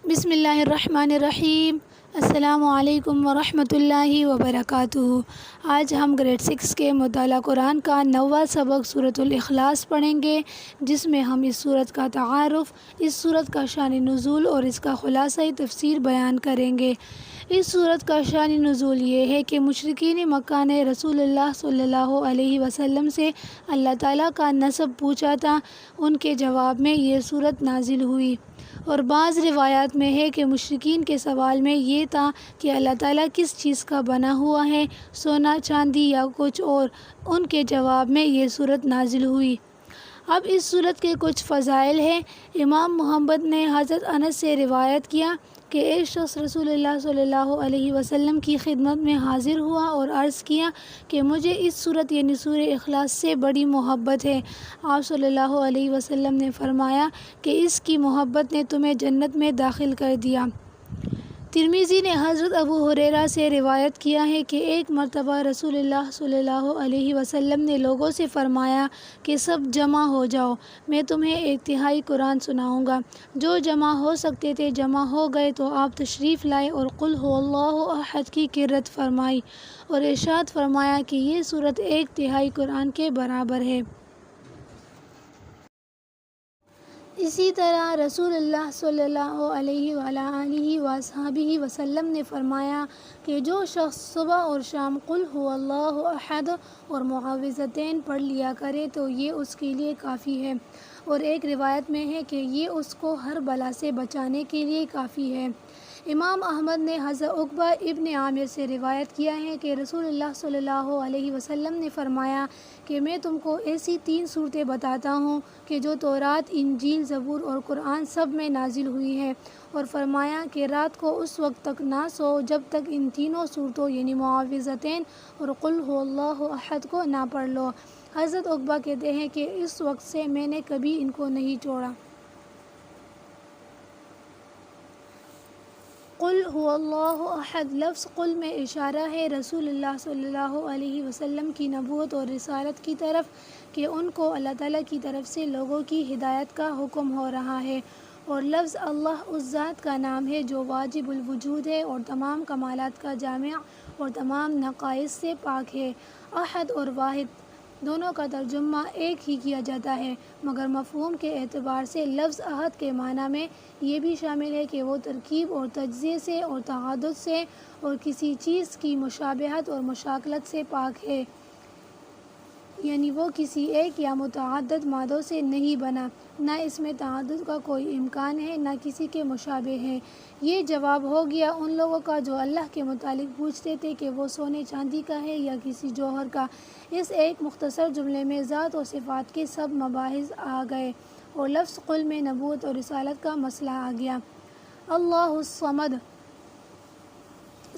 بسم اللہ الرحمن الرحیم۔ السلام علیکم ورحمۃ اللہ وبرکاتہ۔ آج ہم گریڈ 6 کے مطالعہ قرآن کا 9واں سبق سورۃ الاخلاص پڑھیں گے، جس میں ہم اس سورت کا تعارف، اس سورت کا شان نزول اور اس کا خلاصۂ تفسیر بیان کریں گے۔ اس سورت کا شان نزول یہ ہے کہ مشرکین مکہ نے رسول اللہ صلی اللہ علیہ وسلم سے اللہ تعالیٰ کا نسب پوچھا تھا، ان کے جواب میں یہ سورت نازل ہوئی۔ اور بعض روایات میں ہے کہ مشرکین کے سوال میں یہ تھا کہ اللہ تعالیٰ کس چیز کا بنا ہوا ہے، سونا، چاندی یا کچھ اور؟ ان کے جواب میں یہ سورت نازل ہوئی۔ اب اس سورت کے کچھ فضائل ہیں۔ امام محمد نے حضرت انس سے روایت کیا کہ ایک شخص رسول اللہ صلی اللہ علیہ وسلم کی خدمت میں حاضر ہوا اور عرض کیا کہ مجھے اس سورت یعنی سورہ اخلاص سے بڑی محبت ہے۔ آپ صلی اللہ علیہ وسلم نے فرمایا کہ اس کی محبت نے تمہیں جنت میں داخل کر دیا۔ ترمذی نے حضرت ابو ہریرہ سے روایت کیا ہے کہ ایک مرتبہ رسول اللہ صلی اللہ علیہ وسلم نے لوگوں سے فرمایا کہ سب جمع ہو جاؤ، میں تمہیں ایک تہائی قرآن سناؤں گا۔ جو جمع ہو سکتے تھے جمع ہو گئے تو آپ تشریف لائے اور قل هو اللہ احد کی قرأت فرمائی اور ارشاد فرمایا کہ یہ سورت ایک تہائی قرآن کے برابر ہے۔ اسی طرح رسول اللہ صلی اللہ علیہ وآلہ وصحبہ وسلم نے فرمایا کہ جو شخص صبح اور شام قل هو اللہ احد اور معوذتین پڑھ لیا کرے تو یہ اس کے لیے کافی ہے، اور ایک روایت میں ہے کہ یہ اس کو ہر بلا سے بچانے کے لیے کافی ہے۔ امام احمد نے حضرت عقبہ ابن عامر سے روایت کیا ہے کہ رسول اللہ صلی اللہ علیہ وسلم نے فرمایا کہ میں تم کو ایسی 3 صورتیں بتاتا ہوں کہ جو تورات، انجیل، زبور اور قرآن سب میں نازل ہوئی ہے، اور فرمایا کہ رات کو اس وقت تک نہ سو جب تک ان تینوں صورتوں یعنی معوذتین اور قل هو اللہ احد کو نہ پڑھ لو۔ حضرت عقبہ کہتے ہیں کہ اس وقت سے میں نے کبھی ان کو نہیں چھوڑا۔ قل هو اللہ احد لفظ قل میں اشارہ ہے رسول اللہ صلی اللہ علیہ وسلم کی نبوت اور رسالت کی طرف کہ ان کو اللہ تعالیٰ کی طرف سے لوگوں کی ہدایت کا حکم ہو رہا ہے، اور لفظ اللہ اس ذات کا نام ہے جو واجب الوجود ہے اور تمام کمالات کا جامع اور تمام نقائص سے پاک ہے۔ احد اور واحد دونوں کا ترجمہ ایک ہی کیا جاتا ہے، مگر مفہوم کے اعتبار سے لفظ احد کے معنی میں یہ بھی شامل ہے کہ وہ ترکیب اور تجزیے سے اور تعدد سے اور کسی چیز کی مشابہت اور مشاکلت سے پاک ہے، یعنی وہ کسی ایک یا متعدد مادوں سے نہیں بنا، نہ اس میں تعدد کا کوئی امکان ہے نہ کسی کے مشابہ ہے۔ یہ جواب ہو گیا ان لوگوں کا جو اللہ کے متعلق پوچھتے تھے کہ وہ سونے چاندی کا ہے یا کسی جوہر کا۔ اس ایک مختصر جملے میں ذات و صفات کے سب مباحث آ گئے اور لفظ قل میں نبوت اور رسالت کا مسئلہ آ گیا۔ اللہ الصمد،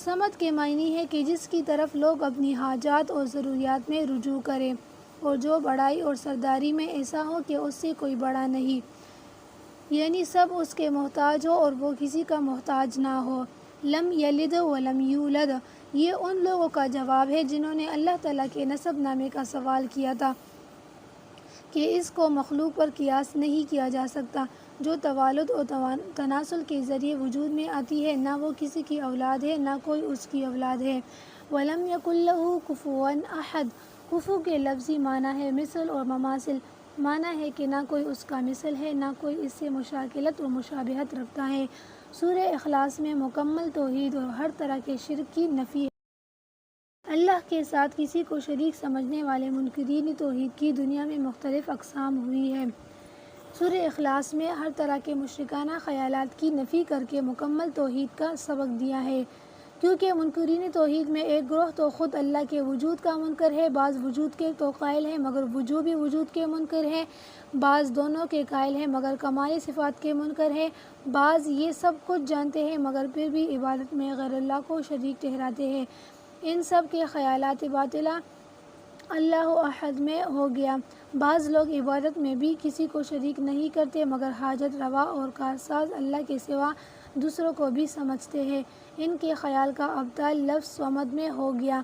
صمد کے معنی ہے کہ جس کی طرف لوگ اپنی حاجات اور ضروریات میں رجوع کریں، اور جو بڑائی اور سرداری میں ایسا ہو کہ اس سے کوئی بڑا نہیں، یعنی سب اس کے محتاج ہو اور وہ کسی کا محتاج نہ ہو۔ لم یلد ولم یولد، یہ ان لوگوں کا جواب ہے جنہوں نے اللہ تعالیٰ کے نسب نامے کا سوال کیا تھا کہ اس کو مخلوق پر قیاس نہیں کیا جا سکتا، جو توالد اور تناسل کے ذریعے وجود میں آتی ہے، نہ وہ کسی کی اولاد ہے نہ کوئی اس کی اولاد ہے۔ وَلَمْ يَكُنْ لَهُ كُفُوًا أَحَدٌ، کفو کے لفظی معنی ہے مثل اور مماثل، معنی ہے کہ نہ کوئی اس کا مثل ہے نہ کوئی اس سے مشاکلت اور مشابہت رکھتا ہے۔ سورہ اخلاص میں مکمل توحید اور ہر طرح کے شرک کی نفی ہے۔ اللہ کے ساتھ کسی کو شریک سمجھنے والے منکرین توحید کی دنیا میں مختلف اقسام ہوئی ہے۔ سورہ اخلاص میں ہر طرح کے مشرکانہ خیالات کی نفی کر کے مکمل توحید کا سبق دیا ہے، کیونکہ منکرین توحید میں ایک گروہ تو خود اللہ کے وجود کا منکر ہے، بعض وجود کے تو قائل ہیں مگر وجوبی وجود کے منکر ہیں، بعض دونوں کے قائل ہیں مگر کمالی صفات کے منکر ہیں، بعض یہ سب کچھ جانتے ہیں مگر پھر بھی عبادت میں غیر اللہ کو شریک ٹھہراتے ہیں۔ ان سب کے خیالات باطلہ اللہ احد میں ہو گیا۔ بعض لوگ عبادت میں بھی کسی کو شریک نہیں کرتے مگر حاجت روا اور کارساز اللہ کے سوا دوسروں کو بھی سمجھتے ہیں، ان کے خیال کا ابطال لفظ صمد میں ہو گیا۔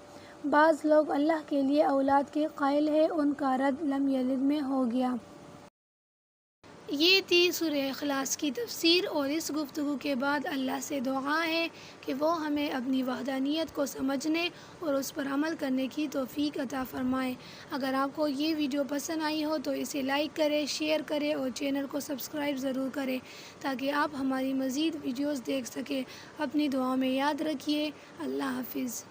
بعض لوگ اللہ کے لیے اولاد کے قائل ہیں، ان کا رد لم یلد میں ہو گیا۔ یہ تھی سورہ اخلاص کی تفسیر، اور اس گفتگو کے بعد اللہ سے دعا ہے کہ وہ ہمیں اپنی وحدانیت کو سمجھنے اور اس پر عمل کرنے کی توفیق عطا فرمائے۔ اگر آپ کو یہ ویڈیو پسند آئی ہو تو اسے لائک کریں، شیئر کریں اور چینل کو سبسکرائب ضرور کریں تاکہ آپ ہماری مزید ویڈیوز دیکھ سکیں۔ اپنی دعاؤں میں یاد رکھیے۔ اللہ حافظ۔